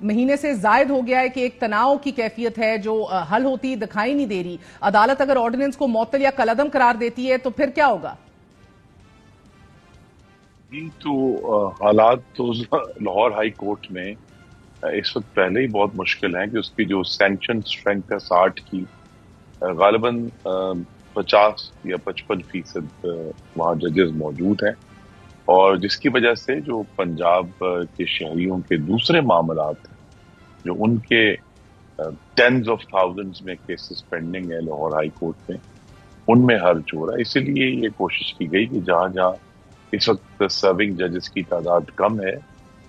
مہینے سے زائد ہو گیا ہے کہ ایک تناؤ کی کیفیت ہے جو حل ہوتی دکھائی نہیں دے رہی. عدالت اگر آرڈیننس کو معطل یا کالعدم قرار دیتی ہے تو پھر کیا ہوگا؟ تو حالات تو لاہور ہائی کورٹ میں اس وقت پہلے ہی بہت مشکل ہیں کہ اس کی جو سینکشن اسٹرینتھ ہے 60 کی، غالباً 50 یا 55% وہاں ججز موجود ہیں، اور جس کی وجہ سے جو پنجاب کے شہریوں کے دوسرے معاملات ہیں جو ان کے ٹینز آف تھاؤزنڈز میں کیسز پینڈنگ ہے لاہور ہائی کورٹ میں، ان میں حرج ہو رہا ہے. اسی لیے یہ کوشش کی گئی کہ جہاں جہاں اس وقت سرونگ ججز کی تعداد کم ہے،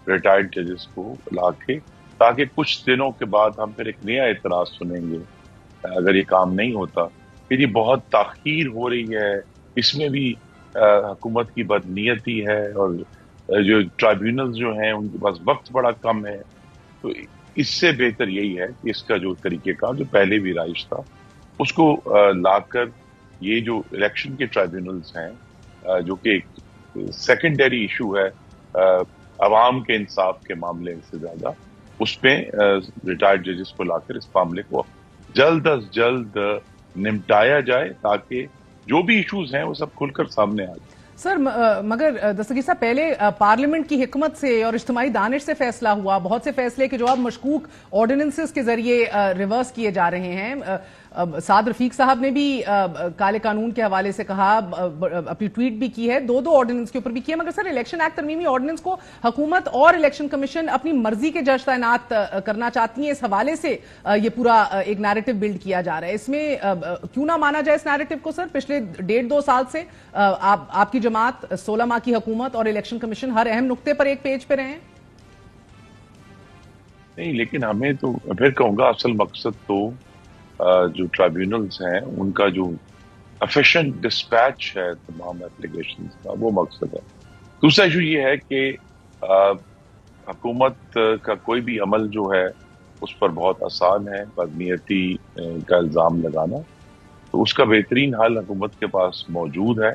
ریٹائرڈ ججز کو لا کے، تاکہ کچھ دنوں کے بعد ہم پھر ایک نیا اعتراض سنیں گے اگر یہ کام نہیں ہوتا کہ یہ بہت تاخیر ہو رہی ہے، اس میں بھی حکومت کی بدنیتی ہے، اور جو ٹرائیبیونلز جو ہیں ان کے پاس وقت بڑا کم ہے. تو اس سے بہتر یہی ہے کہ اس کا جو طریقہ کار جو پہلے بھی رائج تھا اس کو لا کر یہ جو الیکشن کے ٹرائیبیونلز ہیں جو کہ ایک سیکنڈری ایشو ہے عوام کے انصاف کے معاملے سے زیادہ، اس پہ ریٹائرڈ ججز کو لا کر اس معاملے کو جلد از جلد نمٹایا جائے تاکہ جو بھی ایشوز ہیں وہ سب کھل کر سامنے آ جائے. سر مگر دستگیر صاحب پہلے پارلیمنٹ کی حکمت سے اور اجتماعی دانش سے فیصلہ ہوا، بہت سے فیصلے کے جو اب مشکوک آرڈیننسز کے ذریعے ریورس کیے جا رہے ہیں. سعد رفیق صاحب نے بھی کالے قانون کے حوالے سے کہا، اپنی ٹویٹ بھی کی ہے، دو آرڈیننس کے اوپر بھی کیا. مگر سر الیکشن ایکٹ ترمیمی آرڈیننس کو حکومت اور الیکشن کمیشن اپنی مرضی کے جج تعینات کرنا چاہتی ہیں، اس حوالے سے یہ پورا ایک نیریٹو بلڈ کیا جا رہا ہے. اس میں کیوں نہ مانا جائے اس نیریٹو کو سر؟ پچھلے 1.5-2 سال سے آپ کی جماعت، 16 ماہ کی حکومت اور الیکشن کمیشن ہر اہم نقطے پر ایک پیج پہ رہے ہیں. نہیں، لیکن ہمیں تو پھر کہوں گا اصل مقصد تو جو ٹرائیبیونلز ہیں ان کا جو افیشینٹ ڈسپیچ ہے تمام اپلیکیشنز کا، وہ مقصد ہے. دوسرا ایشو یہ ہے کہ حکومت کا کوئی بھی عمل جو ہے اس پر بہت آسان ہے بدنیتی کا الزام لگانا. تو اس کا بہترین حل حکومت کے پاس موجود ہے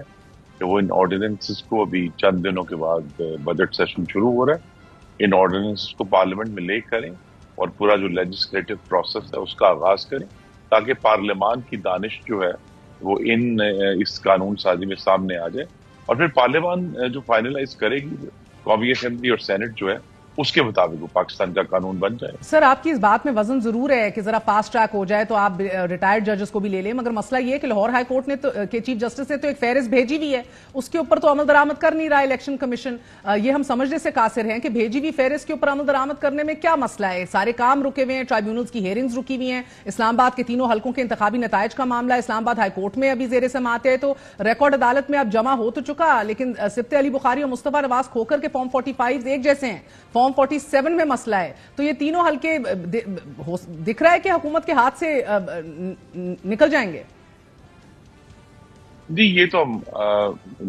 کہ وہ ان آرڈیننسز کو، ابھی چند دنوں کے بعد بجٹ سیشن شروع ہو رہا ہے، ان آرڈیننسز کو پارلیمنٹ میں لے کریں اور پورا جو لیجسلیٹو پروسیس ہے اس کا آغاز کریں، تاکہ پارلیمان کی دانش جو ہے وہ اس قانون سازی میں سامنے آ جائے، اور پھر پارلیمان جو فائنلائز کرے گی، قومی اسمبلی اور سینٹ جو ہے اس کے مطابق وہ پاکستان کا قانون بن جائے. سر آپ کی اس بات میں وزن ضرور ہے کہ ذرا فاسٹ ٹریک ہو جائے تو آپ ریٹائرڈ ججز کو بھی لے لیں، مگر مسئلہ یہ ہے کہ لاہور ہائی کورٹ نے کے چیف جسٹس نے تو ایک فہرست بھیجی ہوئی ہے، اس کے اوپر تو عمل درآمد کر نہیں رہا الیکشن کمیشن. یہ ہم سمجھنے سے قاصر ہیں کہ بھیجی ہوئی فہرست کے اوپر عمل درآمد کرنے میں کیا مسئلہ ہے؟ سارے کام رکے ہوئے ہیں، ٹرائیبیونلز کی ہیئرنگز رکی ہوئی ہیں، اسلام آباد کے 3 حلقوں کے انتخابی نتائج کا معاملہ اسلام آباد ہائی کورٹ میں ابھی زیر سماعت ہے، تو ریکارڈ عدالت میں اب جمع ہو تو چکا، لیکن سبت علی بخاری اور مصطفیٰ نواز کھوکھر کے فارم 45 ایک جیسے ہیں، فارم 47 میں مسئلہ ہے. تو یہ تینوں حلقے دکھ رہا ہے کہ حکومت کے ہاتھ سے نکل جائیں گے. جی یہ تو ہم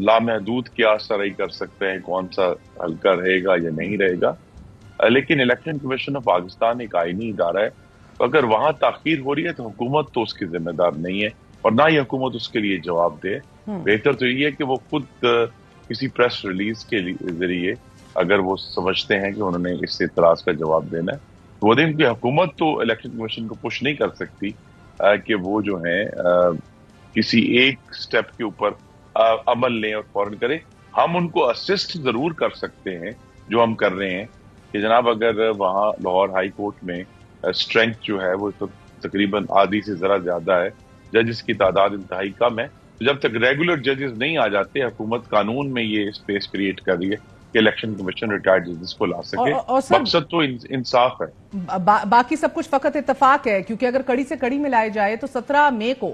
لامحدود قیاس سرائی کر سکتے ہیں کون سا حلقہ رہے گا یا نہیں رہے گا، لیکن الیکشن کمیشن آف پاکستان ایک آئینی ادارہ ہے، تو اگر وہاں تاخیر ہو رہی ہے تو حکومت تو اس کی ذمہ دار نہیں ہے، اور نہ ہی حکومت اس کے لیے جواب دے. بہتر تو یہ ہے کہ وہ خود کسی پریس ریلیز کے ذریعے اگر وہ سمجھتے ہیں کہ انہوں نے اس اعتراض کا جواب دینا ہے تو وہ دیں، کہ حکومت تو الیکشن کمیشن کو پش نہیں کر سکتی کہ وہ جو ہیں کسی ایک سٹیپ کے اوپر عمل لیں اور فوراً کریں. ہم ان کو اسسٹ ضرور کر سکتے ہیں جو ہم کر رہے ہیں کہ جناب اگر وہاں لاہور ہائی کورٹ میں اسٹرینتھ جو ہے وہ تقریباً آدھی سے ذرا زیادہ ہے، ججز کی تعداد انتہائی کم ہے، جب تک ریگولر ججز نہیں آ جاتے حکومت قانون میں یہ اسپیس کریٹ کر رہی ہے کہ الیکشن کمیشن ریٹائرڈ ججز کو لا سکے. مقصد تو انصاف ہے. باقی سب کچھ فقط اتفاق ہے، کیونکہ اگر کڑی سے کڑی ملائی جائے تو 17 مئی کو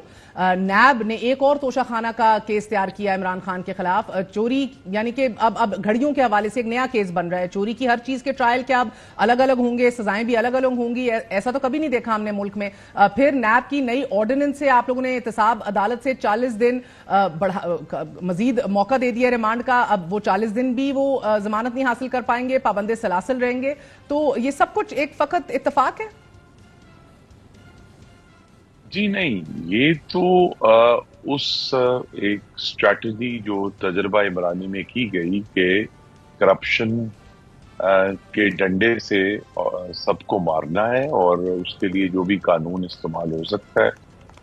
نیب نے ایک اور توشہ خانہ کا کیس تیار کیا عمران خان کے خلاف، چوری، یعنی کہ اب گھڑیوں کے حوالے سے ایک نیا کیس بن رہا ہے. چوری کی ہر چیز کے ٹرائل کیا اب الگ الگ ہوں گے، سزائیں بھی الگ الگ ہوں گی، ایسا تو کبھی نہیں دیکھا ہم نے ملک میں. پھر نیب کی نئی آرڈیننس سے آپ لوگوں نے احتساب عدالت سے 40 دن مزید موقع دے دیا ریمانڈ کا. اب وہ 40 دن بھی وہ ضمانت نہیں حاصل کر پائیں گے، پابند سلاسل رہیں گے. تو یہ سب کچھ ایک فقط اتفاق ہے؟ جی نہیں، یہ تو اس ایک اسٹریٹجی جو تجربہ عمرانی میں کی گئی کہ کرپشن کے ڈنڈے سے سب کو مارنا ہے، اور اس کے لیے جو بھی قانون استعمال ہو سکتا ہے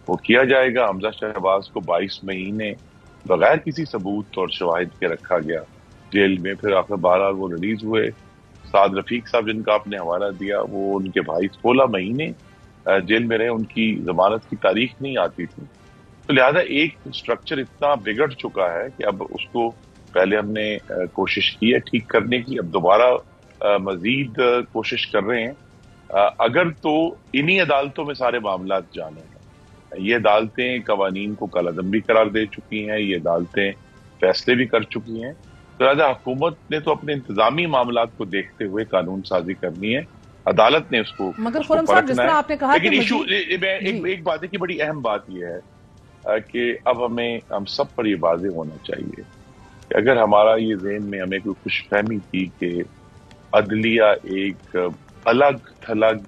وہ کیا جائے گا۔ حمزہ شہباز کو 22 مہینے بغیر کسی ثبوت اور شواہد کے رکھا گیا جیل میں، پھر آخر بہرحال وہ ریلیز ہوئے۔ سعد رفیق صاحب جن کا آپ نے حوالہ دیا، وہ ان کے بھائی 16 مہینے جیل میں رہے، ان کی ضمانت کی تاریخ نہیں آتی تھی۔ تو لہذا ایک اسٹرکچر اتنا بگڑ چکا ہے کہ اب اس کو پہلے ہم نے کوشش کی ہے ٹھیک کرنے کی، اب دوبارہ مزید کوشش کر رہے ہیں۔ اگر تو انہی عدالتوں میں سارے معاملات جانے ہیں، یہ عدالتیں قوانین کو کالعدم بھی قرار دے چکی ہیں، یہ عدالتیں فیصلے بھی کر چکی ہیں، تو لہٰذا حکومت نے تو اپنے انتظامی معاملات کو دیکھتے ہوئے قانون سازی کرنی ہے، عدالت نے اس کو مگر خرم صاحب جس طرح آپ نے کہا لیکن ایک بات ہے کہ بڑی اہم بات یہ ہے کہ اب ہم سب پر یہ واضح ہونا چاہیے کہ اگر ہمارا یہ ذہن میں ہمیں کوئی خوش فہمی تھی کہ عدلیہ ایک الگ تھلگ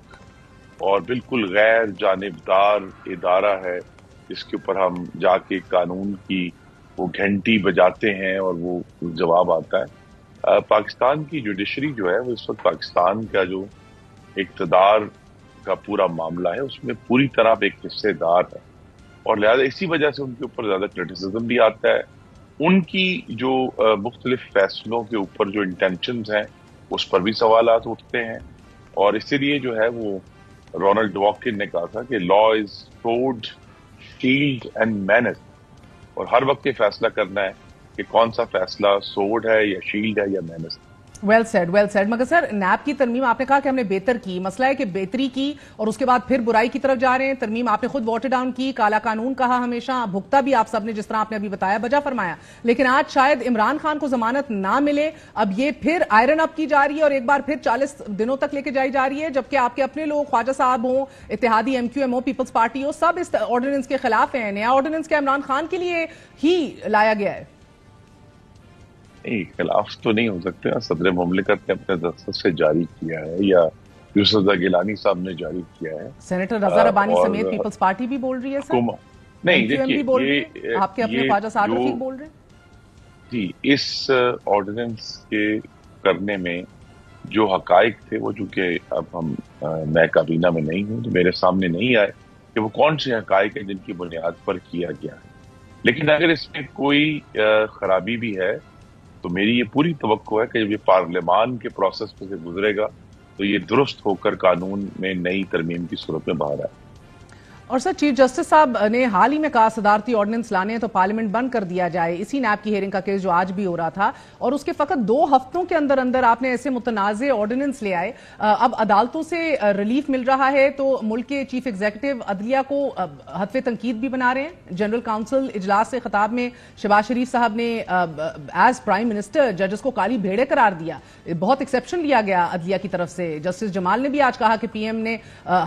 اور بالکل غیر جانبدار ادارہ ہے جس کے اوپر ہم جا کے قانون کی وہ گھنٹی بجاتے ہیں اور وہ جواب آتا ہے، پاکستان کی جوڈیشری جو ہے وہ اس وقت پاکستان کا جو اقتدار کا پورا معاملہ ہے اس میں پوری طرح ایک حصے دار ہے، اور لہذا اسی وجہ سے ان کے اوپر زیادہ کرٹیسزم بھی آتا ہے۔ ان کی جو مختلف فیصلوں کے اوپر جو انٹینشنز ہیں اس پر بھی سوالات اٹھتے ہیں، اور اسی لیے جو ہے وہ رونلڈ ڈواکن نے کہا تھا کہ لا از سورڈ شیلڈ اینڈ مینس، اور ہر وقت یہ فیصلہ کرنا ہے کہ کون سا فیصلہ سورڈ ہے یا شیلڈ ہے یا مینس۔ ویل سیڈ مگر سر نیب کی ترمیم آپ نے کہا کہ ہم نے بہتر کی، مسئلہ ہے کہ بہتری کی اور اس کے بعد پھر برائی کی طرف جا رہے ہیں۔ ترمیم آپ نے خود واٹر ڈاؤن کی، کالا قانون کہا، ہمیشہ بھگتا بھی آپ سب نے جس طرح آپ نے ابھی بتایا، بجا فرمایا، لیکن آج شاید عمران خان کو ضمانت نہ ملے، اب یہ پھر آئرن اپ کی جا رہی ہے اور ایک بار پھر 40 دنوں تک لے کے جائی جا رہی ہے، جبکہ آپ کے اپنے لوگ خواجہ صاحب ہوں، اتحادی ایم کیو ایم ہو، پیپلز پارٹی ہو، سب اس آرڈیننس کے خلاف ہیں۔ نیا آرڈیننس کیا عمران خان کے لیے ہی لایا گیا ہے؟ خلاف تو نہیں ہو سکتے، صدر مملکت نے اپنے دستخط سے جاری کیا ہے یا یوسف رضا گیلانی صاحب نے جاری کیا ہے۔ سینیٹر رضا ربانی سمیت پیپلز پارٹی بھی بول رہی ہے سر، نہیں دیکھیے آپ کے اپنے خواجہ سعد رفیق بول رہے ہیں جی، اس آرڈیننس کے کرنے میں جو حقائق تھے وہ چونکہ اب میں کابینہ میں نہیں ہوں تو میرے سامنے نہیں آئے کہ وہ کون سے حقائق ہیں جن کی بنیاد پر کیا گیا ہے، لیکن اگر اس میں کوئی خرابی بھی ہے تو میری یہ پوری توقع ہے کہ جب یہ پارلیمان کے پروسیس میں سے گزرے گا تو یہ درست ہو کر قانون میں نئی ترمیم کی صورت میں باہر آئے۔ اور سر چیف جسٹس صاحب نے حال ہی میں کہا صدارتی آرڈیننس لانے ہیں تو پارلیمنٹ بند کر دیا جائے، اسی نیب کی ہیئرنگ کا کیس جو آج بھی ہو رہا تھا، اور اس کے فقط 2 ہفتوں کے اندر اندر آپ نے ایسے متنازع آرڈیننس لے آئے۔ اب عدالتوں سے ریلیف مل رہا ہے تو ملک کے چیف ایگزیکٹو عدلیہ کو ہدف تنقید بھی بنا رہے ہیں۔ جنرل کاؤنسل اجلاس سے خطاب میں شہباز شریف صاحب نے ایز پرائم منسٹر ججز کو کالی بھیڑے قرار دیا، بہت ایکسیپشن لیا گیا عدلیہ کی طرف سے۔ جسٹس جمال نے بھی آج کہا کہ پی ایم نے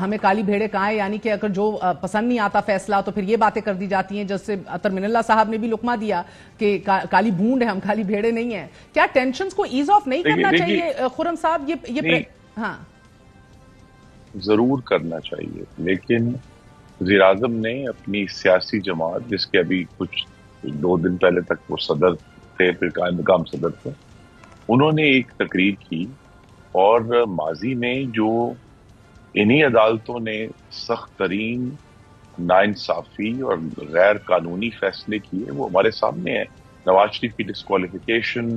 ہمیں کالی بھیڑے کہا ہے، یعنی کہ اگر جو پسند نہیں آتا فیصلہ تو پھر یہ باتیں کر دی جاتی ہیں۔ جسٹس اطہر من اللہ صاحب نے بھی لقمہ دیا کہ کالی بھونڈ ہے، ہم کالی بھیڑے نہیں ہیں۔ کیا ٹینشنز کو ایز آف نہیں کرنا چاہیے خرم صاحب؟ یہ ہاں ضرور کرنا چاہیے، لیکن وزیر اعظم نے اپنی سیاسی جماعت جس کے ابھی کچھ 2 دن پہلے تک وہ صدر تھے، پھر قائم مقام صدر تھے، انہوں نے ایک تقریر کی اور ماضی میں جو انہی عدالتوں نے سخت ترین ناانصافی اور غیر قانونی فیصلے کیے وہ ہمارے سامنے ہیں۔ نواز شریف کی ڈسکوالیفیکیشن،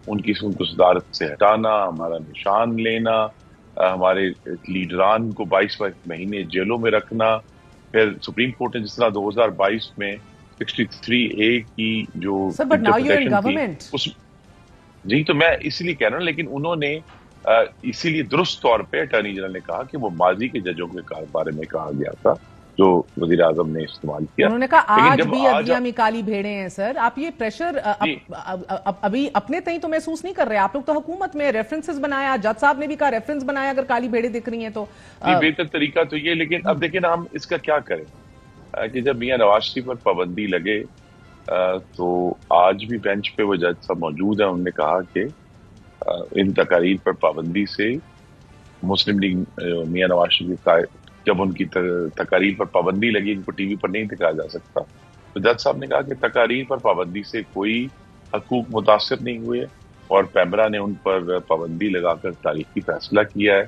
ان کو صدارت سے ہٹانا، ہمارا نشان لینا، ہمارے لیڈران کو 22 مہینے جیلوں میں رکھنا، پھر سپریم کورٹ نے جس طرح 2022 میں 63A کی جو جی، تو میں اسی لیے کہہ رہا ہوں، لیکن انہوں نے اسی لیے درست طور پہ اٹارنی جنرل نے کہا کہ وہ ماضی کے ججوں کے بارے میں کہا گیا تھا جو وزیر اعظم نے استعمال کیا۔ انہوں نے کہا آج بھی عدلیہ میں کالی بھیڑے ہیں۔ سر آپ یہ پریشر ابھی اپنے تئیں تو محسوس نہیں کر رہے؟ آپ لوگ تو حکومت میں ریفرنسز بنایا، جج صاحب نے بھی کہا ریفرنس بنایا اگر کالی بھیڑے دکھ رہی ہیں تو بہتر طریقہ تو یہ، لیکن اب دیکھیں نا ہم اس کا کیا کریں کہ جب میاں نواز شریف پر پابندی لگے تو آج بھی بینچ پہ وہ جج صاحب موجود ہیں، انہوں نے کہا کہ ان تقاریر پر پابندی سے مسلم لیگ میاں نواز شریف کا جب ان کی تقاریر پر پابندی لگی ان کو ٹی وی پر نہیں دکھایا جا سکتا، تو جج صاحب نے کہا کہ تقاریر پر پابندی سے کوئی حقوق متاثر نہیں ہوئے، اور پیمرا نے ان پر پابندی لگا کر تاریخی فیصلہ کیا ہے.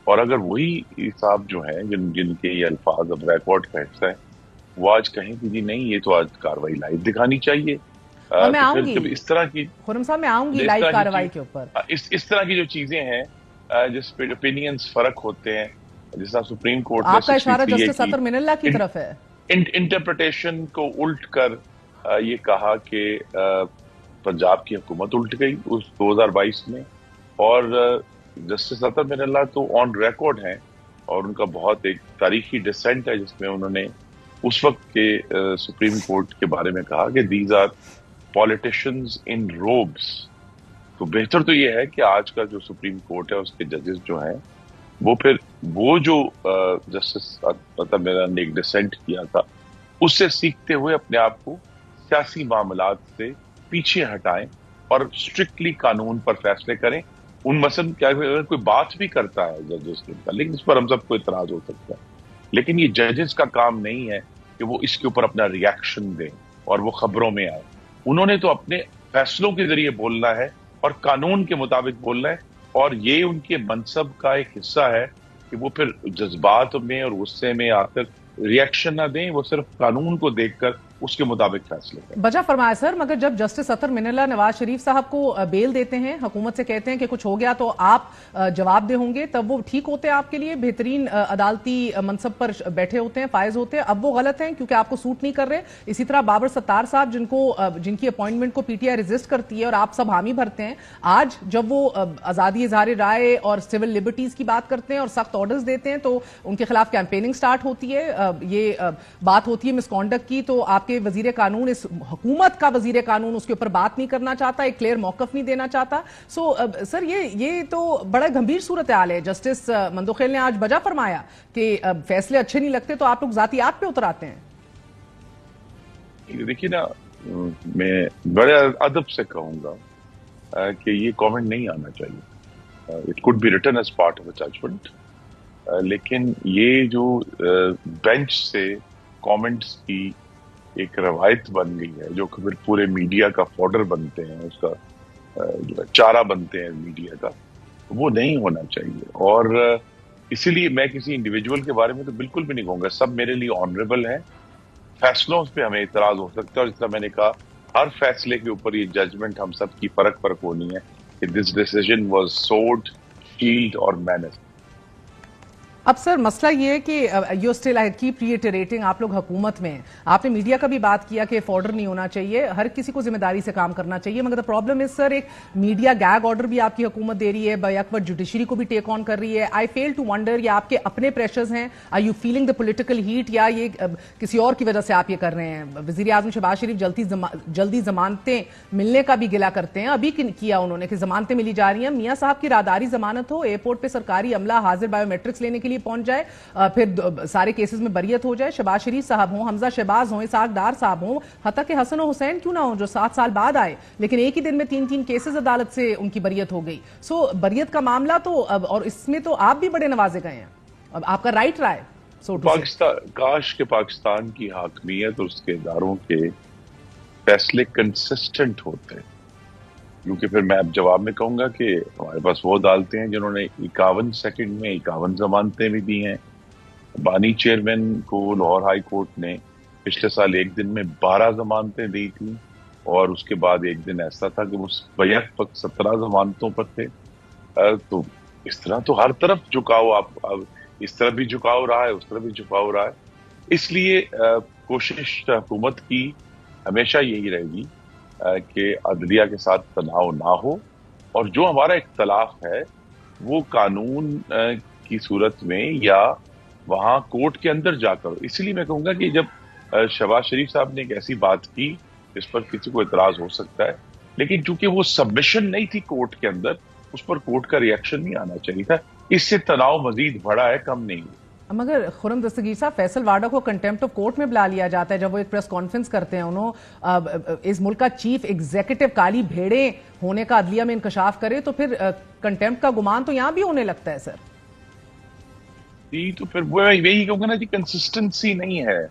اور اگر وہی صاحب جو ہیں جن کے یہ الفاظ اب ریکارڈ کا حصہ ہے وہ آج کہیں کہ جی نہیں یہ تو آج کاروائی لائیو دکھانی چاہیے. میں آؤں گی اس طرح کی خرم صاحب، میں آؤں گی لائیو کاروائی کے اوپر. اس طرح کی جو چیزیں ہیں جس پہ اوپینینز فرق ہوتے ہیں، جس طرح سپریم کورٹ آپ کا اشارہ جسٹس اطہر من اللہ کی طرف ہے. انٹرپریٹیشن کو الٹ کر یہ کہا کہ پنجاب کی حکومت الٹ گئی اس 2022 میں، اور جسٹس اطہر من اللہ تو آن ریکارڈ ہیں اور ان کا بہت ایک تاریخی ڈسینٹ ہے جس میں انہوں نے اس وقت کے سپریم کورٹ کے بارے میں کہا کہ دیز آر پالیٹیشینز ان روبس. تو بہتر تو یہ ہے کہ آج کا جو سپریم کورٹ ہے اس کے ججز جو ہیں وہ پھر وہ جو جسٹس اطہر من اللہ نے ایک ڈسینٹ کیا تھا اس سے سیکھتے ہوئے اپنے آپ کو سیاسی معاملات سے پیچھے ہٹائیں اور اسٹرکٹلی قانون پر فیصلے کریں. ان مثلاً کیا اگر کوئی بات بھی کرتا ہے ججز کے لیکن اس پر ہم سب کو اعتراض ہو سکتا ہے، لیکن یہ ججز کا کام نہیں ہے کہ وہ اس کے اوپر اپنا ریاکشن دیں اور وہ خبروں میں آئے. انہوں نے تو اپنے فیصلوں کے ذریعے بولنا ہے اور قانون کے مطابق بولنا ہے، اور یہ ان کے منصب کا ایک حصہ ہے کہ وہ پھر جذبات میں اور غصے میں آ کر ریاکشن نہ دیں، وہ صرف قانون کو دیکھ کر اس کے مطابق فیصلے کریں. بجا فرمایا سر، مگر جب جسٹس اطہر من اللہ نواز شریف صاحب کو بیل دیتے ہیں، حکومت سے کہتے ہیں کہ کچھ ہو گیا تو آپ جواب دہ ہوں گے، تب وہ ٹھیک ہوتے ہیں؟ آپ کے لیے بہترین عدالتی منصب پر بیٹھے ہوتے ہیں، فائز ہوتے ہیں. اب وہ غلط ہیں کیونکہ آپ کو سوٹ نہیں کر رہے. اسی طرح بابر ستار صاحب جن کی اپوائنٹمنٹ کو پی ٹی آئی ریزسٹ کرتی ہے اور آپ سب حامی بھرتے ہیں، آج جب وہ آزادی اظہار رائے اور سول لبرٹیز کی بات کرتے ہیں اور سخت آرڈرز دیتے ہیں تو ان کے خلاف کیمپیننگ سٹارٹ ہوتی ہے. یہ بات ہوتی ہے مس کانڈکٹ کی، تو آپ کے وزیر قانون، اس حکومت کا وزیر قانون، اس کے اوپر بات نہیں کرنا چاہتا، ایک کلیئر موقف نہیں دینا چاہتا. سو سر یہ تو بڑا گمبھیر صورتحال ہے. جسٹس مندوخیل نے آج بجا فرمایا کہ فیصلے اچھے نہیں لگتے تو آپ لوگ ذاتیات پہ اتر آتے ہیں. دیکھیے نا، میں بڑے ادب سے کہوں گا کہ یہ کامنٹ نہیں آنا چاہیے. It could be written as part of a judgment, لیکن یہ جو بینچ سے کامنٹس کی ایک روایت بن گئی ہے جو پھر پورے میڈیا کا فوڈر بنتے ہیں، اس کا جو چارہ بنتے ہیں میڈیا کا، وہ نہیں ہونا چاہیے. اور اسی لیے میں کسی انڈیویجول کے بارے میں تو بالکل بھی نہیں کہوں گا. سب میرے لیے آنریبل ہیں. فیصلوں پہ ہمیں اعتراض ہو سکتا ہے، اور جس طرح میں نے کہا ہر فیصلے کے اوپر یہ ججمنٹ ہم سب کی فرق ہونی ہے کہ دس ڈیسیژن واز سوڈ، شیلڈ اور مینس. اب سر مسئلہ یہ ہے کہ یو اسٹل آئی کیپ ریٹریٹنگ، آپ لوگ حکومت میں ہیں، آپ نے میڈیا کا بھی بات کیا کہ فارڈر نہیں ہونا چاہیے، ہر کسی کو ذمہ داری سے کام کرنا چاہیے، مگر پرابلم ہے سر ایک میڈیا گیگ آرڈر بھی آپ کی حکومت دے رہی ہے، بیک وقت جوڈیشری کو بھی ٹیک آن کر رہی ہے. آئی فیل ٹو ونڈر یہ آپ کے اپنے پریشرز ہیں، are you feeling the political heat, یا یہ کسی اور کی وجہ سے آپ یہ کر رہے ہیں؟ وزیر اعظم شہباز شریف جلدی ضمانتیں ملنے کا بھی گلہ کرتے ہیں، ابھی کیا انہوں نے کہ ضمانتیں ملی جا رہی ہیں. میاں صاحب کی راداری ضمانت ہو، ایئرپورٹ پہ سرکاری عملہ حاضر بائیو میٹرکس لینے کے لیے پہنچ جائے، پھر سارے کیسز میں بریت ہو جائے. شہباز شریف صاحب ہوں، حمزہ شہباز ہوں، اسحاق ڈار صاحب ہوں، حتیٰ کہ حسن و حسین کیوں نہ ہوں جو 7 سال بعد آئے لیکن ایک ہی دن میں 3 کیسز عدالت سے ان کی بریت ہو گئی. سو بریت کا معاملہ تو اور اس میں تو آپ بھی بڑے نوازے گئے ہیں، اب آپ کا رائٹ رائے. کاش کہ پاکستان کی حاکمیت اور اس کے اداروں کے فیصلے کنسسٹنٹ ہوتے ہیں، کیونکہ پھر میں اب جواب میں کہوں گا کہ ہمارے پاس وہ عدالتیں ہیں جنہوں نے 51 سیکنڈ میں 51 ضمانتیں بھی دی ہیں. بانی چیئرمین کو لاہور ہائی کورٹ نے پچھلے سال ایک دن میں 12 ضمانتیں دی تھیں، اور اس کے بعد ایک دن ایسا تھا کہ وہ بیک وقت 17 ضمانتوں پر تھے. تو اس طرح تو ہر طرف جھکاؤ، آپ اس طرف بھی جھکاؤ رہا ہے، اس طرف بھی جھکاؤ رہا ہے. اس لیے کوشش حکومت کی ہمیشہ یہی رہے گی کہ عدلیہ کے ساتھ تناؤ نہ ہو، اور جو ہمارا اختلاف ہے وہ قانون کی صورت میں یا وہاں کورٹ کے اندر جا کر. اسی لیے میں کہوں گا کہ جب شہباز شریف صاحب نے ایک ایسی بات کی جس پر کسی کو اعتراض ہو سکتا ہے، لیکن چونکہ وہ سبمیشن نہیں تھی کورٹ کے اندر، اس پر کورٹ کا ریئیکشن نہیں آنا چاہیے تھا. اس سے تناؤ مزید بڑھا ہے، کم نہیں. مگر خرم دستگیر صاحب، فیصل واڈا کو کنٹیمپٹ آف کورٹ میں بلا لیا جاتا ہے جب وہ ایک پریس کانفرنس کرتے ہیں. اس ملک کا چیف ایگزیکٹو کالی بھیڑیں ہونے کا عدلیہ میں انکشاف کرے تو پھر کنٹیمپٹ کا گمان تو یہاں بھی ہونے لگتا ہے سر. تو پھر وہ یہی کہوں گا نا جی، کنسسٹنسی نہیں ہے.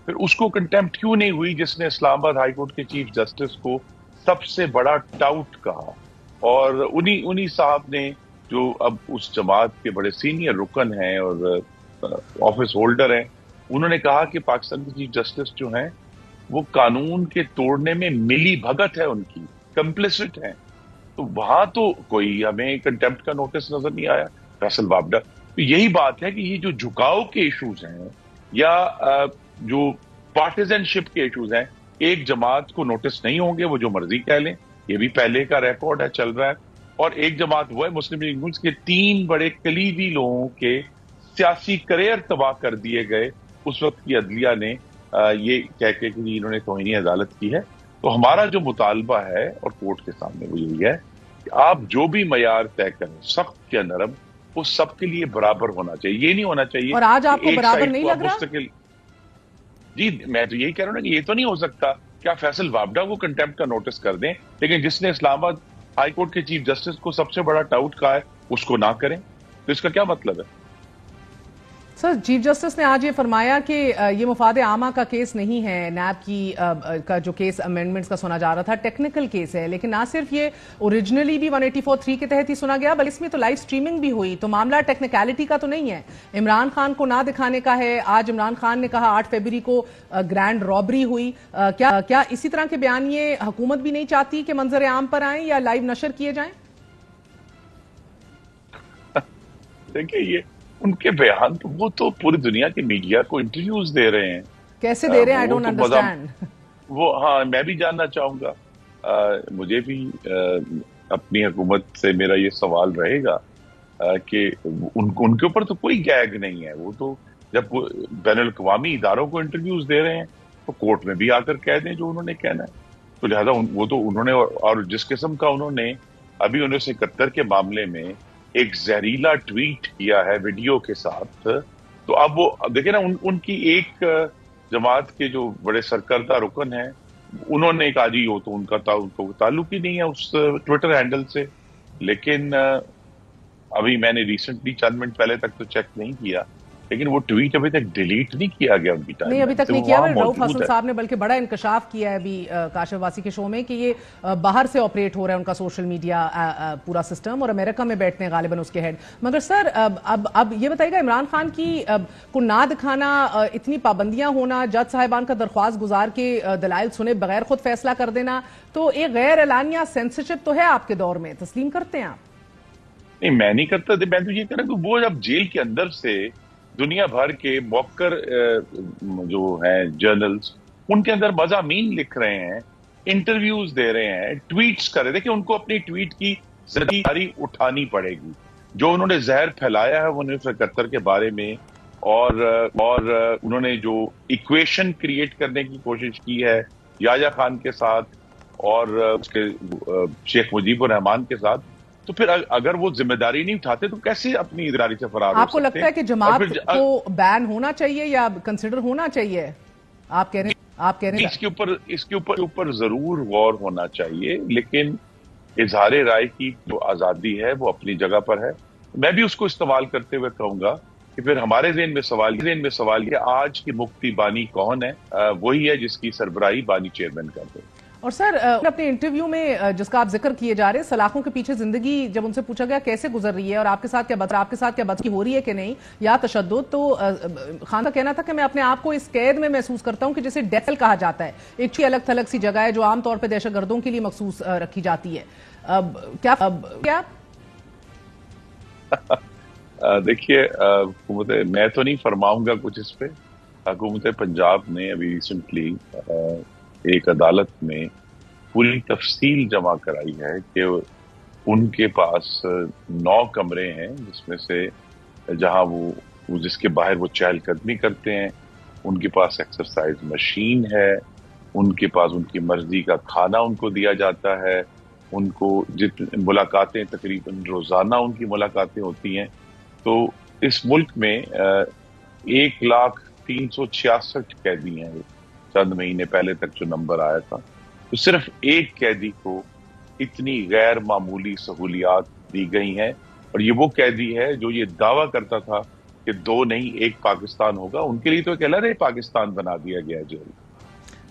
پھر اس کو کنٹیمپٹ کیوں نہیں ہوئی جس نے اسلام آباد ہائی کورٹ کے چیف جسٹس کو سب سے بڑا ٹاؤٹ کہا؟ اور انہی صاحب نے جو اب اس جماعت کے بڑے سینئر رکن ہیں اور آفس ہولڈر ہیں، انہوں نے کہا کہ پاکستان کے چیف جسٹس جو ہیں وہ قانون کے توڑنے میں ملی بھگت ہے، ان کی کمپلیسٹ ہیں. تو وہاں تو کوئی ہمیں کنٹمپٹ کا نوٹس نظر نہیں آیا. فیصل وابڈا، تو یہی بات ہے کہ یہ جو جھکاؤ کے ایشوز ہیں یا جو پارٹیزن شپ کے ایشوز ہیں، ایک جماعت کو نوٹس نہیں ہوں گے، وہ جو مرضی کہہ لیں، یہ بھی پہلے کا ریکارڈ ہے، چل رہا ہے. اور ایک جماعت وہ ہے مسلم لیگ نون کے 3 بڑے کلیدی لوگوں کے سیاسی کریئر تباہ کر دیے گئے اس وقت کی عدلیہ نے یہ کہہ کے کہ انہوں نے توہین عدالت کی ہے. تو ہمارا جو مطالبہ ہے اور کورٹ کے سامنے وہ یہی ہے کہ آپ جو بھی معیار طے کریں، سخت یا نرم، وہ سب کے لیے برابر ہونا چاہیے. یہ نہیں ہونا چاہیے اور آج آپ کو برابر نہیں لگ رہا؟ جی میں تو یہی کہہ رہا ہوں نا کہ یہ تو نہیں ہو سکتا کہ آپ فیصل وابڈا کو کنٹمپٹ کا نوٹس کر دیں، لیکن جس نے اسلام آباد ہائی کورٹ کے چیف جسٹس کو سب سے بڑا ٹاؤٹ کہا ہے اس کو نہ کریں. تو اس کا کیا مطلب ہے؟ سر، چیف جسٹس نے آج یہ فرمایا کہ یہ مفاد عامہ کا کیس نہیں ہے، نیب کی کا جو کیس امینڈمنٹس کا سنا جا رہا تھا ٹیکنیکل کیس ہے، لیکن نہ صرف یہ اوریجنلی بھی 184(3) کے تحت ہی سنا گیا بلکہ اس میں تو لائیو سٹریمنگ بھی ہوئی، تو معاملہ ٹیکنیکلٹی کا تو نہیں ہے، عمران خان کو نہ دکھانے کا ہے. آج عمران خان نے کہا 8 فروری کو گرینڈ رابری ہوئی. کیا اسی طرح کے بیانیے حکومت بھی نہیں چاہتی کہ منظر عام پر آئیں یا لائیو نشر کیے جائیں؟ دیکھیے یہ ان کے بیان تو وہ تو پوری دنیا کی میڈیا کو انٹرویوز دے رہے ہیں. کیسے دے رہے ہیں؟ I don't understand. وہ ہاں میں بھی جاننا چاہوں گا. مجھے بھی اپنی حکومت سے میرا یہ سوال رہے گا کہ ان کے اوپر تو کوئی گیگ نہیں ہے. وہ تو جب بین الاقوامی اداروں کو انٹرویوز دے رہے ہیں تو کورٹ میں بھی آ کر کہہ دیں جو انہوں نے کہنا ہے. تو لہٰذا وہ تو انہوں نے، اور جس قسم کا انہوں نے ابھی 1971 کے معاملے میں ایک زہریلا ٹویٹ کیا ہے ویڈیو کے ساتھ، تو اب وہ دیکھیں نا ان کی ایک جماعت کے جو بڑے سرکردہ رکن ہیں انہوں نے کہا جی وہ تو ان کا تعلق ہی نہیں ہے اس ٹویٹر ہینڈل سے. لیکن ابھی میں نے ریسنٹلی چند منٹ پہلے تک تو چیک نہیں کیا، لیکن وہ ٹویٹ ابھی تک ڈیلیٹ نہیں کیا گیا ان کی ٹائم نہیں ابھی تک نہیں کیا. رؤف حسن صاحب نے بلکہ بڑا انکشاف کیا ہے ابھی کاشف واسی کے شو میں کہ یہ باہر سے آپریٹ ہو رہا ہے ان کا سوشل میڈیا پورا سسٹم، اور امریکہ میں بیٹھتے ہیں غالباً اس کے ہیڈ. مگر سر اب یہ بتائیے گا، عمران خان کی کو نہ دکھانا، اتنی پابندیاں ہونا، جج صاحبان کا درخواست گزار کے دلائل سنے بغیر خود فیصلہ کر دینا، تو ایک غیر اعلانیہ سینسرشپ تو ہے آپ کے دور میں، تسلیم کرتے ہیں آپ؟ نہیں میں نہیں کرتا. میں تو یہ کہہ رہا ہوں کہ وہ جب جیل کے اندر سے دنیا بھر کے موقر جو ہیں جرنلز ان کے اندر مضامین لکھ رہے ہیں، انٹرویوز دے رہے ہیں، ٹویٹس کر رہے ہیں. دیکھیں ان کو اپنی ٹویٹ کی ذمہ داری اٹھانی پڑے گی. جو انہوں نے زہر پھیلایا ہے 1971 کے بارے میں، اور انہوں نے جو ایکویشن کریٹ کرنے کی کوشش کی ہے یحییٰ خان کے ساتھ اور اس کے شیخ مجیب الرحمان کے ساتھ، تو پھر اگر وہ ذمہ داری نہیں اٹھاتے تو کیسے اپنی ذمہ داری سے فرار ہو سکتے ہیں؟ آپ کو لگتا ہے کہ جماعت کو بین ہونا چاہیے یا کنسیڈر ہونا چاہیے؟ آپ کہہ رہے ہیں اس کے اوپر ضرور غور ہونا چاہیے، لیکن اظہار رائے کی جو آزادی ہے وہ اپنی جگہ پر ہے. میں بھی اس کو استعمال کرتے ہوئے کہوں گا کہ پھر ہمارے ذہن میں سوال یہ آج کی مفتی بانی کون ہے؟ وہی ہے جس کی سربراہی بانی چیئرمین کر دے. اور سر اپنے انٹرویو میں جس کا آپ ذکر کیے جا رہے ہیں، سلاخوں کے پیچھے زندگی جب ان سے پوچھا گیا کیسے گزر رہی ہے اور آپ کے ساتھ کیا بدسلوکی ہو رہی ہے کہ نہیں یا تشدد، تو خان کا کہنا تھا کہ میں اپنے آپ کو اس قید میں محسوس کرتا ہوں کہ جسے ڈیل کہا جاتا ہے، ایک الگ تھلگ سی جگہ ہے جو عام طور پہ دہشت گردوں کے لیے مخصوص رکھی جاتی ہے. کیا دیکھیے حکومت، میں تو نہیں فرماؤں گا کچھ اس پہ. حکومت پنجاب نے ابھی ریسنٹلی ایک عدالت میں پوری تفصیل جمع کرائی ہے کہ ان کے پاس 9 کمرے ہیں جس میں سے جہاں وہ جس کے باہر وہ چہل قدمی کرتے ہیں، ان کے پاس ایکسرسائز مشین ہے، ان کے پاس ان کی مرضی کا کھانا ان کو دیا جاتا ہے، ان کو ملاقاتیں تقریباً روزانہ ان کی ملاقاتیں ہوتی ہیں. تو اس ملک میں 1,366,000 قیدی ہیں. چند مہینے پہلے تک جو نمبر آیا تھا، تو صرف ایک قیدی کو اتنی غیر معمولی سہولیات دی گئی ہیں، اور یہ وہ قیدی ہے جو یہ دعویٰ کرتا تھا کہ 2 نہیں 1 پاکستان ہوگا. ان کے لیے تو ایک الگ پاکستان بنا دیا گیا jail.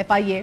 FIA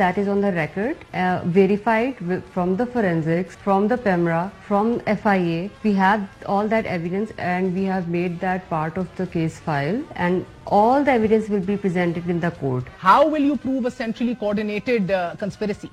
that is on the record, verified from the forensics, from the PEMRA, from FIA. We have all that evidence and we have made that part of the case file and all the evidence will be presented in the court. How will you prove a centrally coordinated conspiracy?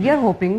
We are hoping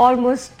almost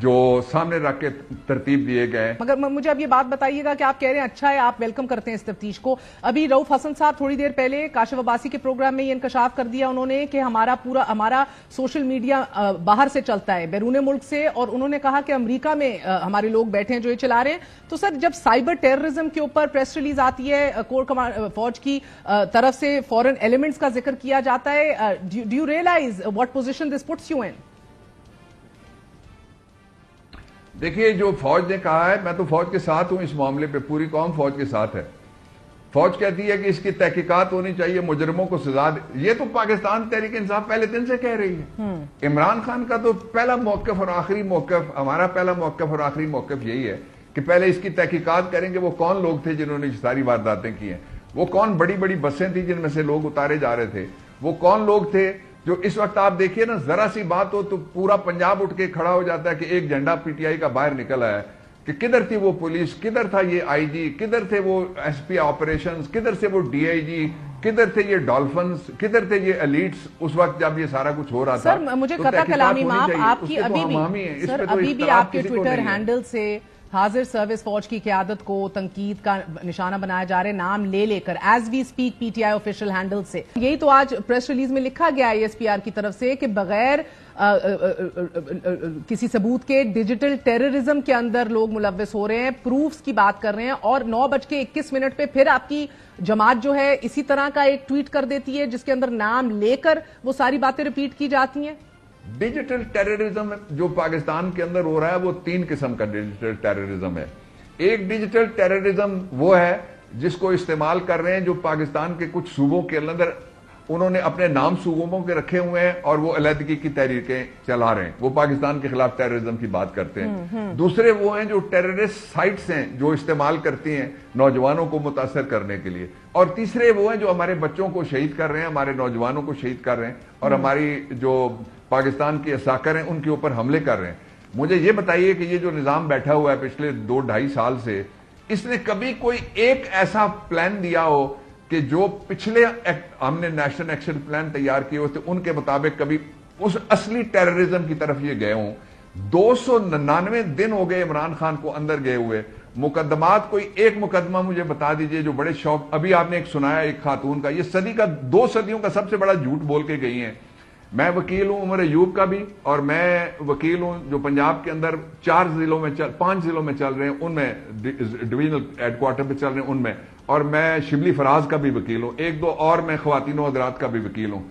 جو سامنے رکھ کے ترتیب دیے گئے. مگر مجھے اب یہ بات بتائیے گا کہ آپ کہہ رہے ہیں اچھا ہے، آپ ویلکم کرتے ہیں اس تفتیش کو. ابھی رؤف حسن صاحب تھوڑی دیر پہلے کاشف عباسی کے پروگرام میں یہ انکشاف کر دیا انہوں نے کہ ہمارا سوشل میڈیا باہر سے چلتا ہے، بیرون ملک سے، اور انہوں نے کہا کہ امریکہ میں ہمارے لوگ بیٹھے ہیں جو یہ چلا رہے ہیں. تو سر جب سائبر ٹیررزم کے اوپر پریس ریلیز آتی ہے کور فوج کی طرف سے فورن ایلیمنٹس کا ذکر کیا جاتا ہے، do you realize what position this puts you in? دیکھیے جو فوج نے کہا ہے، میں تو فوج کے ساتھ ہوں اس معاملے پہ، پوری قوم فوج کے ساتھ ہے. فوج کہتی ہے کہ اس کی تحقیقات ہونی چاہیے، مجرموں کو سزا یہ تو پاکستان تحریک انصاف پہلے دن سے کہہ رہی ہے. عمران خان کا تو پہلا موقف اور آخری موقف، ہمارا پہلا موقف اور آخری موقف یہی ہے کہ پہلے اس کی تحقیقات کریں کہ وہ کون لوگ تھے جنہوں نے یہ ساری وارداتیں کی ہیں، وہ کون بڑی بڑی بسیں تھیں جن میں سے لوگ اتارے جا رہے تھے، وہ کون لوگ تھے جو اس وقت آپ دیکھیے نا ذرا سی بات ہو تو پورا پنجاب اٹھ کے کھڑا ہو جاتا ہے کہ ایک جھنڈا پی ٹی آئی کا باہر نکل آیا ہے کہ کدھر تھی وہ پولیس، کدھر تھا یہ آئی جی، کدھر تھے وہ ایس پی آپریشنز، کدھر سے وہ ڈی آئی جی، کدھر تھے یہ ڈالفنز، کدھر تھے یہ ایلیٹس اس وقت جب یہ سارا کچھ ہو رہا تھا. سر مجھے قطع کلامی معاف، آپ کی ابھی بھی آپ کے ٹویٹر ہینڈل سے حاضر سروس فوج کی قیادت کو تنقید کا نشانہ بنایا جا رہا ہے نام لے لے کر، as we speak P T I official handle سے. یہی تو آج پریس ریلیز میں لکھا گیا ہے ایس پی آر کی طرف سے کہ بغیر کسی ثبوت کے ڈیجیٹل ٹیررزم کے اندر لوگ ملوث ہو رہے ہیں، پروفز کی بات کر رہے ہیں، اور 9:21 پہ پھر آپ کی جماعت جو ہے اسی طرح کا ایک ٹویٹ کر دیتی ہے جس کے اندر نام لے کر وہ ساری باتیں ریپیٹ کی جاتی ہیں. ڈیجیٹل ٹیررزم جو پاکستان کے اندر ہو رہا ہے وہ 3 قسم کا ڈیجیٹل ٹیررزم ہے. ایک ڈیجیٹل ٹیررزم وہ ہے جس کو استعمال کر رہے ہیں جو پاکستان کے کچھ صوبوں کے اندر انہوں نے اپنے نام صوبوں کے رکھے ہوئے ہیں اور وہ علیحدگی کی تحریکیں چلا رہے ہیں، وہ پاکستان کے خلاف ٹیررزم کی بات کرتے ہیں. دوسرے وہ ہیں جو ٹیررسٹ سائٹس ہیں جو استعمال کرتی ہیں نوجوانوں کو متاثر کرنے کے لیے. اور تیسرے وہ ہیں جو ہمارے بچوں کو شہید کر رہے ہیں، ہمارے نوجوانوں کو شہید کر رہے ہیں اور ہماری جو پاکستان کے اساکر ہیں ان کے اوپر حملے کر رہے ہیں. مجھے یہ بتائیے کہ یہ جو نظام بیٹھا ہوا ہے پچھلے 2-2.5 سال سے، اس نے کبھی کوئی ایک ایسا پلان دیا ہو کہ جو پچھلے ہم نے نیشنل ایکشن پلان تیار کیے ہوئے تھے ان کے مطابق کبھی اس اصلی ٹیررزم کی طرف یہ گئے ہوں؟ 299 دن ہو گئے عمران خان کو اندر گئے ہوئے. مقدمات کوئی ایک مقدمہ مجھے بتا دیجئے جو بڑے شوق، ابھی آپ نے ایک سنایا ایک خاتون کا، یہ صدی کا 2 صدیوں کا سب سے بڑا جھوٹ بول کے گئی ہیں. میں وکیل ہوں عمر ایوب کا بھی، اور میں وکیل ہوں جو پنجاب کے اندر 5 ضلعوں میں چل رہے ہیں، ان میں ڈویژنل ہیڈ کوارٹر پہ چل رہے ہیں ان میں، اور میں شبلی فراز کا بھی وکیل ہوں، 1-2 اور میں خواتین و حضرات کا بھی وکیل ہوں.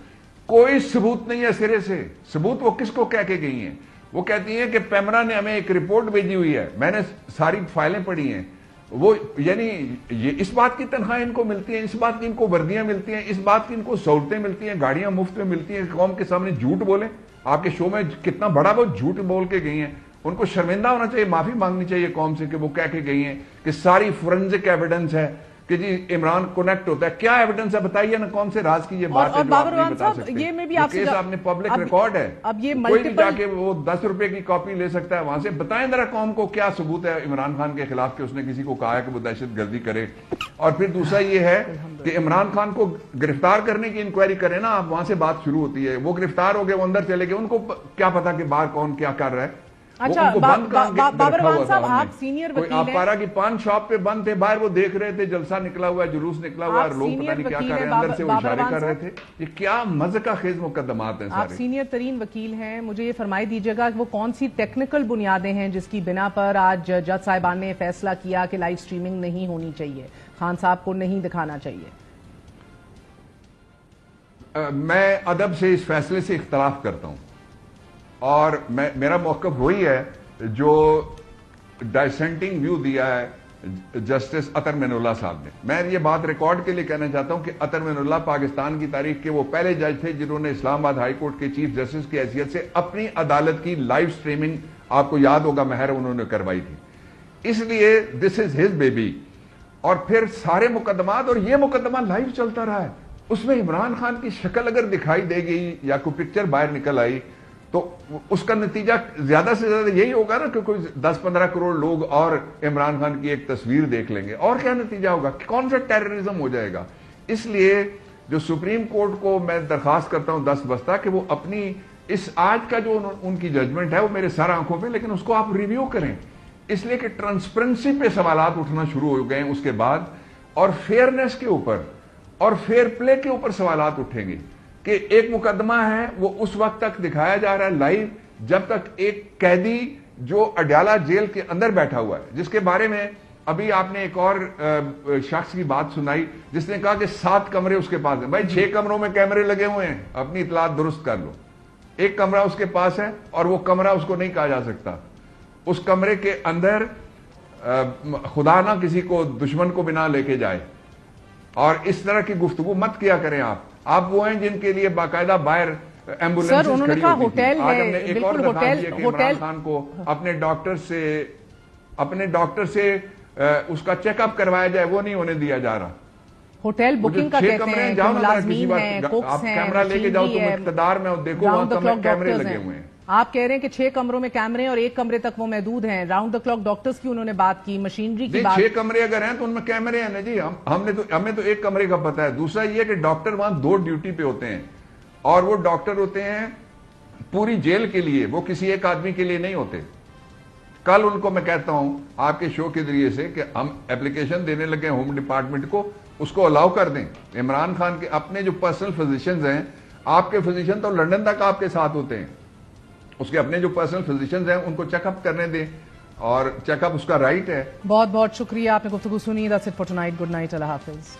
کوئی ثبوت نہیں ہے سرے سے. ثبوت وہ کس کو کہہ کے گئی ہیں؟ وہ کہتی ہیں کہ پیمرا نے ہمیں ایک رپورٹ بھیجی ہوئی ہے، میں نے ساری فائلیں پڑھی ہیں. وہ یعنی یہ اس بات کی تنخواہیں ان کو ملتی ہیں، اس بات کی ان کو وردیاں ملتی ہیں، اس بات کی ان کو سہولتیں ملتی ہیں، گاڑیاں مفت میں ملتی ہیں، قوم کے سامنے جھوٹ بولیں. آپ کے شو میں کتنا بڑا وہ جھوٹ بول کے گئی ہیں. ان کو شرمندہ ہونا چاہیے، معافی مانگنی چاہیے قوم سے کہ وہ کہہ کے گئی ہیں کہ ساری فورنزک ایویڈنس ہے کہ جی عمران کنیکٹ ہوتا ہے. کیا ایویڈنس ہے بتائیے نا، کون سے راز کی یہ بات ہے جو آپ نہیں بتا سکتے؟ یہ میں بھی آپ سے کیس آپ نے پبلک ریکارڈ ہے، کوئی بھی جا کے وہ 10 روپے کی کاپی لے سکتا ہے وہاں سے. بتائیں ذرا قوم کو کیا ثبوت ہے عمران خان کے خلاف کہ اس نے کسی کو کہا ہے کہ وہ دہشت گردی کرے. اور پھر دوسرا یہ ہے کہ عمران خان کو گرفتار کرنے کی انکوائری کریں نا آپ، وہاں سے بات شروع ہوتی ہے. وہ گرفتار ہو گئے، وہ اندر چلے گئے، ان کو کیا پتا کہ باہر کون کیا کر رہا ہے. اچھا بابر مان صاحب، آپ سینئر وکیل ہیں، آپ پارا کی پان شاپ پہ بند تھے، باہر وہ دیکھ رہے تھے جلسہ نکلا ہوا ہے، جلوس نکلا ہوا ہے، لوگ پتہ نہیں کیا کر رہے ہیں، اندر سے وہ اشارے کر رہے تھے. یہ کیا مذہقہ خیز مقدمات ہیں سارے. آپ سینئر ترین وکیل ہیں، مجھے یہ فرمائی دیجیے گا کہ وہ کون سی ٹیکنیکل بنیادیں ہیں جس کی بنا پر آج جج صاحبان نے فیصلہ کیا کہ لائیو سٹریمنگ نہیں ہونی چاہیے، خان صاحب کو نہیں دکھانا چاہیے؟ میں ادب سے اس فیصلے سے اختلاف کرتا ہوں، اور میرا موقف وہی ہے جو ڈائسنٹنگ ویو دیا ہے جسٹس عطر معین اللہ صاحب نے. میں یہ بات ریکارڈ کے لیے کہنا چاہتا ہوں کہ عطر معین اللہ پاکستان کی تاریخ کے وہ پہلے جج تھے جنہوں نے اسلام آباد ہائی کورٹ کے چیف جسٹس کی حیثیت سے اپنی عدالت کی لائیو سٹریمنگ، آپ کو یاد ہوگا مہر انہوں نے کروائی تھی. اس لیے دس از ہز بیبی. اور پھر سارے مقدمات، اور یہ مقدمہ لائیو چلتا رہا ہے، اس میں عمران خان کی شکل اگر دکھائی دے گئی یا کوئی پکچر باہر نکل آئی تو اس کا نتیجہ زیادہ سے زیادہ یہی ہوگا نا کہ کوئی 10-15 کروڑ لوگ اور عمران خان کی ایک تصویر دیکھ لیں گے. اور کیا نتیجہ ہوگا؟ کون سا ٹیررزم ہو جائے گا؟ اس لیے جو سپریم کورٹ کو میں درخواست کرتا ہوں دست بستہ کہ وہ اپنی اس آج کا جو ان کی ججمنٹ ہے وہ میرے سر آنکھوں پہ، لیکن اس کو آپ ریویو کریں، اس لیے کہ ٹرانسپیرنسی پہ سوالات اٹھنا شروع ہو گئے ہیں اس کے بعد، اور فیئرنیس کے اوپر اور فیئر پلے کے اوپر سوالات اٹھیں گے کہ ایک مقدمہ ہے وہ اس وقت تک دکھایا جا رہا ہے لائیو جب تک ایک قیدی جو اڈیالہ جیل کے اندر بیٹھا ہوا ہے، جس کے بارے میں ابھی آپ نے ایک اور شخص کی بات سنائی جس نے کہا کہ 7 کمرے اس کے پاس ہیں. بھائی 6 کمروں میں کیمرے لگے ہوئے ہیں، اپنی اطلاعات درست کر لو. ایک کمرہ اس کے پاس ہے اور وہ کمرہ اس کو نہیں کہا جا سکتا. اس کمرے کے اندر خدا نہ کسی کو دشمن کو بنا لے کے جائے، اور اس طرح کی گفتگو مت کیا کریں. آپ وہ ہیں جن کے لیے باقاعدہ باہر ایمبولینس سر انہوں نے کہا ہوٹل آج ہم نے ہے، ایک اور بالکل درخواست کی کہ عمران خان کو اپنے ڈاکٹر سے اس کا چیک اپ کروایا جائے، وہ نہیں ہونے دیا جا رہا. ہوٹل بکنگ کا کہتے ہیں کہ ملازمین ہیں، آپ کوکس ہیں، کیمرہ لے کے جاؤ تم اقتدار میں اور دیکھو وہاں کیمرے لگے ہوئے ہیں. آپ کہہ رہے ہیں کہ 6 کمروں میں کیمرے اور 1 کمرے تک وہ محدود ہیں. راؤنڈ دا کلاک ڈاکٹرز کی انہوں نے بات کی، مشینری کی بات. 6 کمرے اگر ہیں تو ان میں کیمرے ہیں نا جی. ہمیں تو 1 کمرے کا پتہ ہے. دوسرا یہ کہ ڈاکٹر وہاں 2 ڈیوٹی پہ ہوتے ہیں، اور وہ ڈاکٹر ہوتے ہیں پوری جیل کے لیے، وہ کسی ایک آدمی کے لیے نہیں ہوتے. کل ان کو میں کہتا ہوں آپ کے شو کے ذریعے سے کہ ہم اپلیکیشن دینے لگے ہوم ڈپارٹمنٹ کو، اس کو الاؤ کر دیں. عمران خان کے اپنے جو پرسنل فزیشنز ہیں، آپ کے فزیشن تو لنڈن تک آپ کے ساتھ ہوتے ہیں، اس کے اپنے جو پرسنل فزیشنز ہیں ان کو چیک اپ کرنے دیں، اور چیک اپ اس کا رائٹ ہے. بہت بہت شکریہ، آپ نے گفتگو سنی. That's it for tonight. Good night. اللہ حافظ.